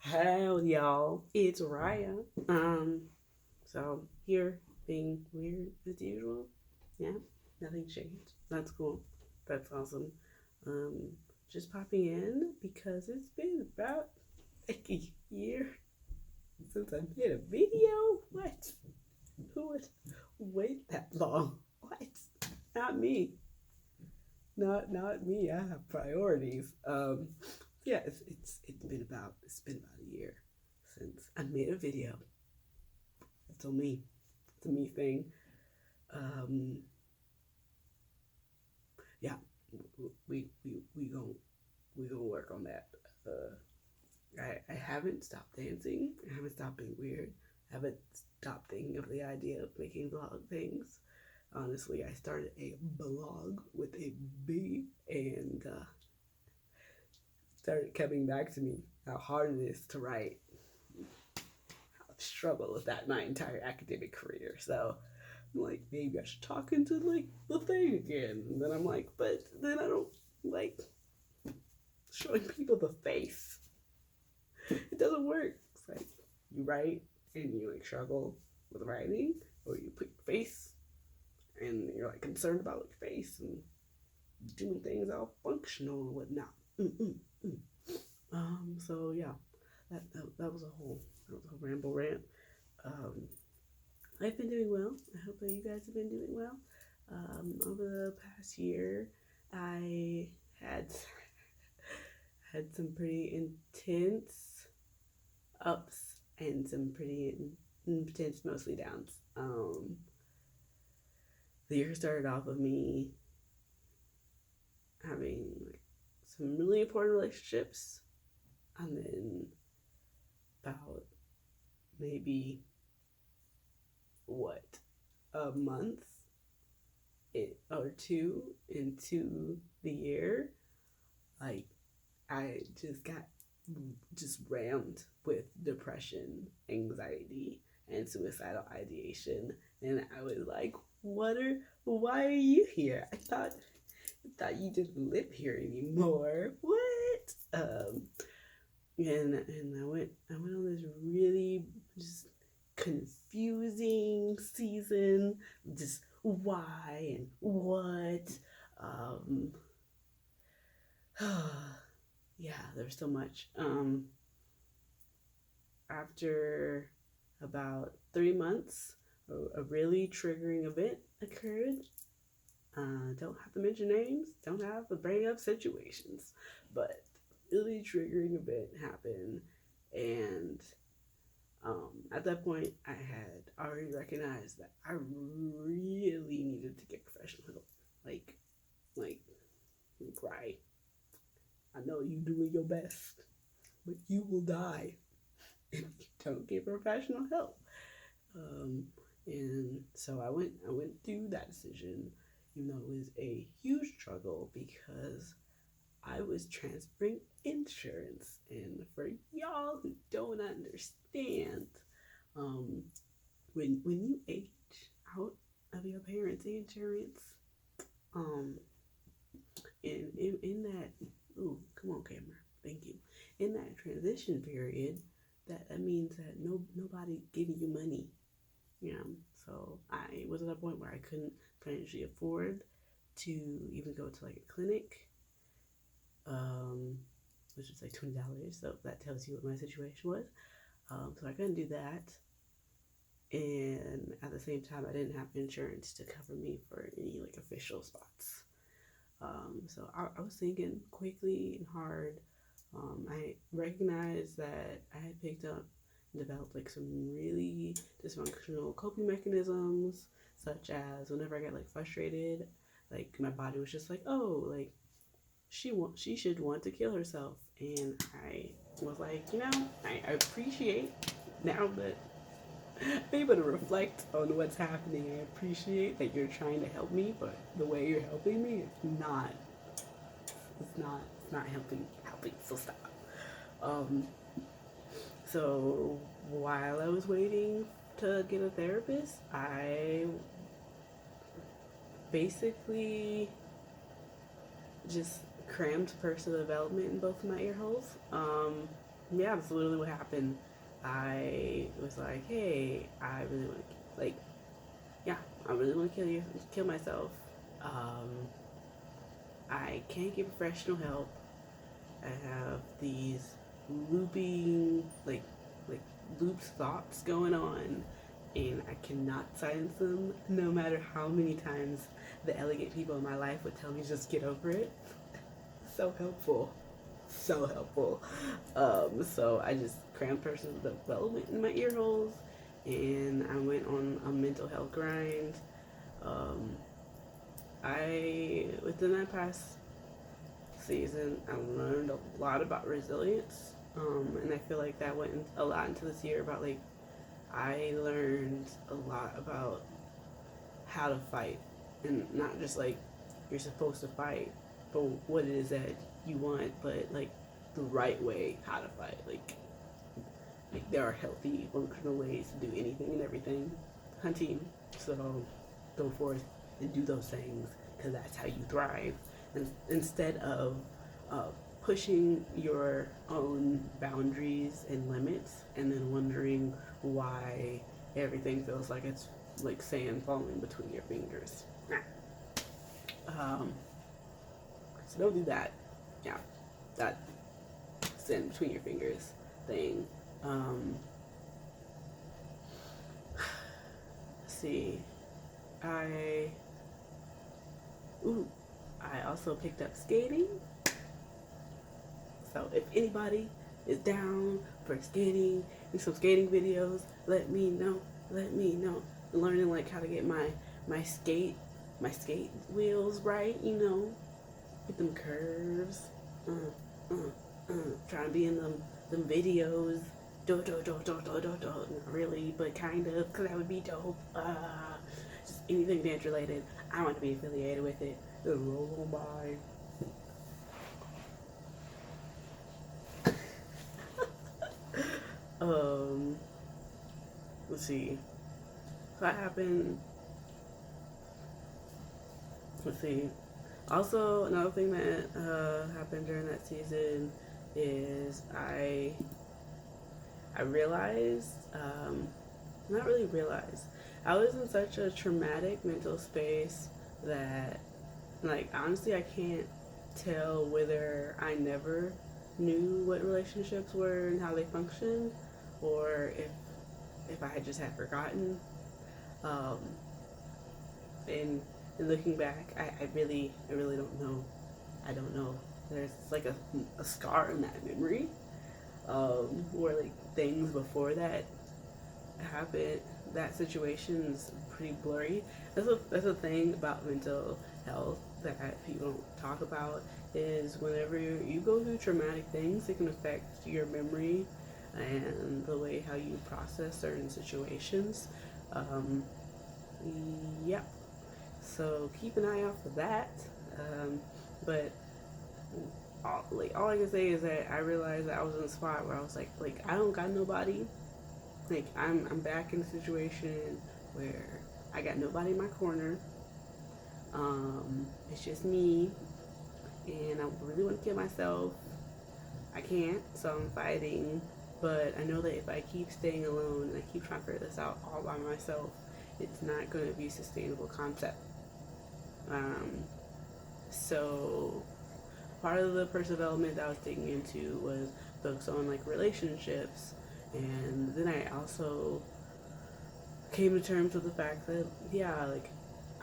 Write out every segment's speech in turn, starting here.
Hell, y'all, it's Raya. So here being weird as usual. Yeah, nothing changed. That's cool. That's awesome. Um, just popping in because it's been about like a year since I made a video. What? Who would wait that long? What? Not me. Not me. I have priorities. Yeah, it's been about a year since I made a video. It's a me. It's a me thing. Um, yeah, we gonna work on that. I haven't stopped dancing. I haven't stopped being weird. I haven't stopped thinking of the idea of making vlog things. Honestly, I started a blog with a B and started coming back to me how hard it is to write. I've struggled with that my entire academic career. So I'm like, maybe I should talk into like the thing again. And then I'm like, but then I don't like showing people the face. It doesn't work. It's like you write and you like struggle with writing, or you put your face and you're like concerned about your face and doing things all functional and whatnot. Mm. So yeah, that was a whole ramble rant. Um, I've been doing well. I hope that you guys have been doing well. Over the past year, I had had some pretty intense ups and some pretty intense, mostly downs. The year started off with me having like some really important relationships, and then about maybe what a month or two into the year, like I just rammed with depression, anxiety, and suicidal ideation, and I was like, why are you here? I thought you didn't live here anymore. What? And I went on this really just confusing season. Just why and what. Um, yeah, there's so much. After about 3 months, a really triggering event occurred. Don't have to mention names, don't have to bring up situations, but really triggering event happened. And at that point, I had already recognized that I really needed to get professional help. Like, like, right. I know you doing your best, but you will die if you don't get professional help. Um, and so I went through that decision, even though it was a huge struggle because I was transferring insurance. And for y'all who don't understand, um, when you age out of your parents' insurance, um, in that, ooh, come on, camera, thank you. In that transition period, that means that nobody giving you money. Yeah, so I was at a point where I couldn't financially afford to even go to like a clinic, um, which was like $20. So that tells you what my situation was. So I couldn't do that, and at the same time, I didn't have insurance to cover me for any like official spots. So I was thinking quickly and hard. I recognized that I had picked up and developed like some really dysfunctional coping mechanisms, such as whenever I got like frustrated, like my body was just like, oh, like she should want to kill herself, and I was like, I appreciate now that I'm able to reflect on what's happening. I appreciate that you're trying to help me, but the way you're helping me is not it's not helping. So stop. Um, so while I was waiting to get a therapist, I basically just crammed personal development in both of my ear holes. Yeah, that's literally what happened. I was like, hey, I really want to, like, yeah, I really want to kill myself. Um, I can't get professional help. I have these looping, like looped thoughts going on, and I cannot silence them no matter how many times the elegant people in my life would tell me just get over it. So helpful. So helpful. So I just crammed personal development in my ear holes, and I went on a mental health grind. Um, I within that past season, I learned a lot about resilience, and I feel like that went a lot into this year about like I learned a lot about how to fight, and not just like you're supposed to fight, but what it is that you want, but like the right way how to fight. Like there are healthy, functional ways to do anything and everything. Hunting, so go forth and do those things because that's how you thrive. And instead of uh, pushing your own boundaries and limits, and then wondering why everything feels like it's like sand falling between your fingers. Um, so don't do that. Yeah, that sand between your fingers thing. Um, let's see. I ooh, I also picked up skating. So if anybody is down for skating, and some skating videos, let me know. Let me know. Learning like how to get my skate my skate wheels right, you know, get them curves. Trying to be in them videos. Not really, but kind of, cause that would be dope. Just anything dance related. I want to be affiliated with it. Just roll on by. Let's see. So that happened. Let's see. Also, another thing that happened during that season is I realized, not really realized, I was in such a traumatic mental space that, like, honestly, I can't tell whether I never knew what relationships were and how they function, or if I had just had forgotten. Um, and looking back, I really don't know. I don't know. There's like a scar in that memory, where like things before that happened. That situation's pretty blurry. That's a thing about mental health that people don't talk about is whenever you go through traumatic things, it can affect your memory and the way how you process certain situations. Um, yep. So keep an eye out for that. But all I can say is that I realized that I was in a spot where I was like I don't got nobody. Like I'm back in a situation where I got nobody in my corner. It's just me, and I really want to kill myself. I can't, so I'm fighting. But I know that if I keep staying alone and I keep trying to figure this out all by myself, it's not going to be a sustainable concept. Um, so part of the personal development that I was digging into was books on like relationships, and then I also came to terms with the fact that yeah, like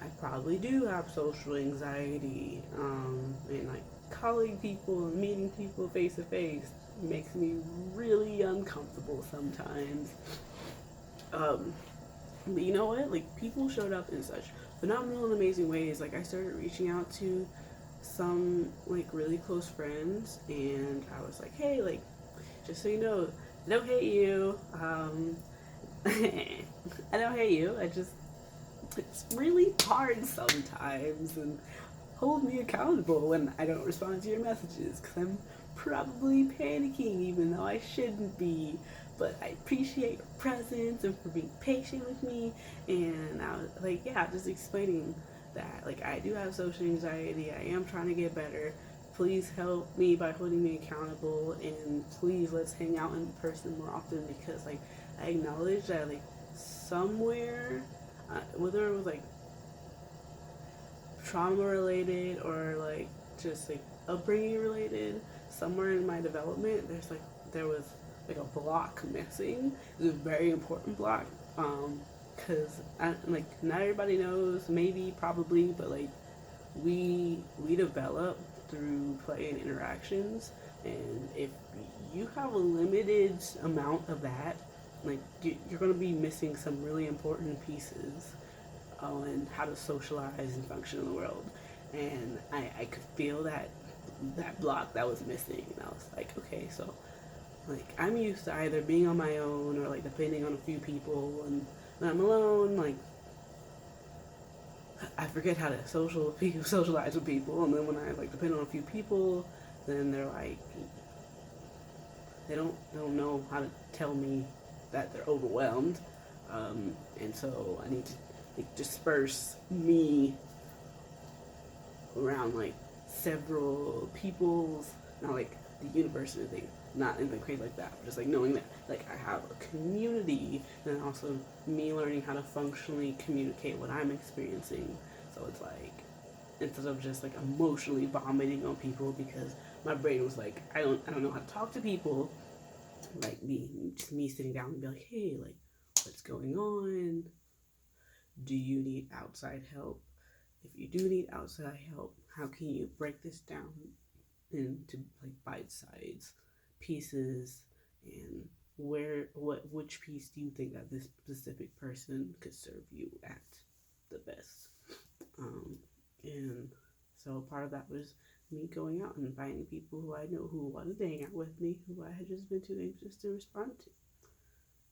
I probably do have social anxiety, and like calling people and meeting people face to face makes me really uncomfortable sometimes. Um, but you know what? Like people showed up in such phenomenal and amazing ways. Like I started reaching out to some like really close friends, and I was like, hey, like just so you know, I don't hate you. I don't hate you. I just it's really hard sometimes, and hold me accountable when I don't respond to your messages because I'm probably panicking even though I shouldn't be. But I appreciate your presence and for being patient with me. And I was like, yeah, just explaining that like I do have social anxiety. I am trying to get better. please help me by holding me accountable, and please let's hang out in person more often, because like I acknowledge that like somewhere, whether it was like trauma related or like just like upbringing related, somewhere in my development there was like a block missing. It was a very important block, because like not everybody knows, maybe, probably, but like we develop through play and interactions, and if you have a limited amount of that, like you're going to be missing some really important pieces on how to socialize and function in the world. And I could feel that block that was missing, and I was like, okay, so like I'm used to either being on my own or like depending on a few people, and when I'm alone, like I forget how to socialize with people, and then when I like depend on a few people, then they're like they don't know how to tell me that they're overwhelmed, and so I need to like disperse me around like several people's, not like the universe or anything, not anything crazy like that, but just like knowing that like I have a community, and also me learning how to functionally communicate what I'm experiencing. So it's like instead of just like emotionally vomiting on people because my brain was like I don't know how to talk to people, like me sitting down and be like, hey, like what's going on? Do you need outside help? If you do need outside help, how can you break this down into like bite-sized pieces, and which piece do you think that this specific person could serve you at the best? And so part of that was me going out and finding people who I know who wanted to hang out with me, who I had just been too anxious to respond to,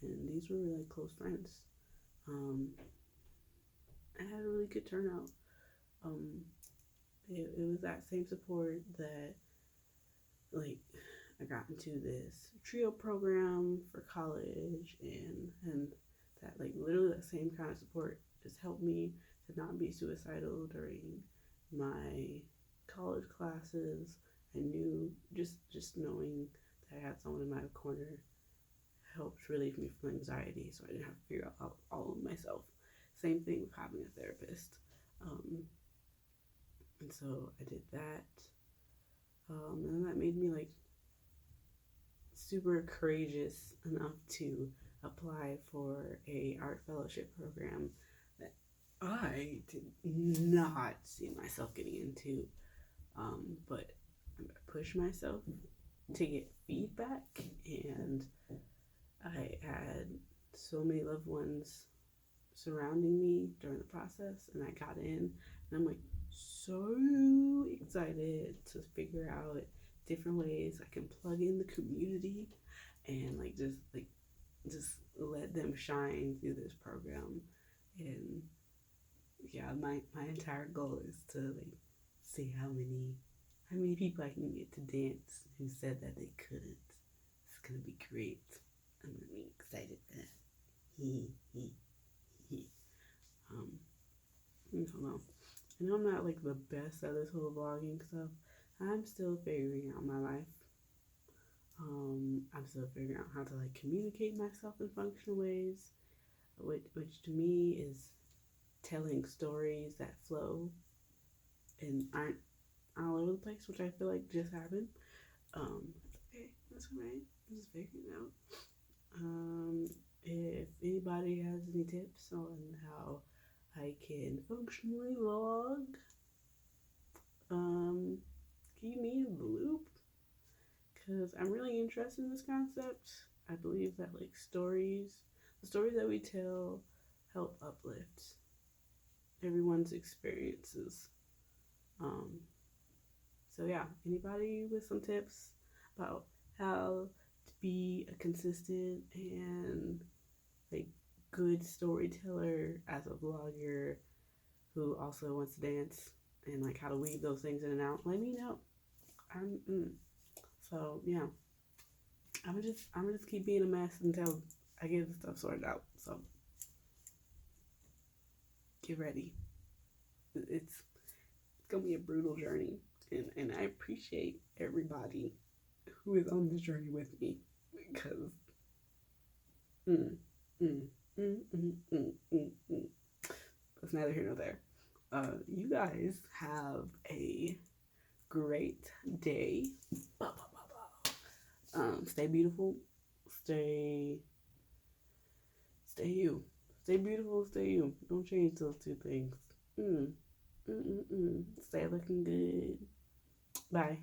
and these were really close friends. I had a really good turnout. Um, it was that same support that like I got into this trio program for college, and that like literally that same kind of support just helped me to not be suicidal during my college classes. I knew just knowing that I had someone in my corner helped relieve me from anxiety, so I didn't have to figure out all of myself. Same thing with having a therapist. And so I did that. And that made me like super courageous enough to apply for a art fellowship program that I did not see myself getting into. But I pushed myself to get feedback, and I had so many loved ones surrounding me during the process, and I got in, and I'm like so excited to figure out different ways I can plug in the community and like just let them shine through this program. And yeah, my entire goal is to like see how many people I can get to dance who said that they couldn't. It's gonna be great. I'm really excited for that. I don't know. I know I'm not like the best at this whole vlogging stuff. I'm still figuring out my life. I'm still figuring out how to like communicate myself in functional ways, which to me is telling stories that flow and aren't all over the place, which I feel like just happened. Okay, that's alright. I'm just figuring it out. If anybody has any tips on how I can functionally vlog, keep me in the loop, because I'm really interested in this concept. I believe that like the stories that we tell help uplift everyone's experiences. So yeah, anybody with some tips about how to be a consistent and like good storyteller as a vlogger who also wants to dance, and like how to weave those things in and out, let me know. So yeah, I'm gonna just keep being a mess until I get the stuff sorted out. So get ready. It's gonna be a brutal journey. It's And I appreciate everybody who is on this journey with me because mm, mm, that's neither here nor there. You guys have a great day. Stay beautiful. Stay you. Stay beautiful. Stay you. Don't change those two things. Stay looking good. Bye.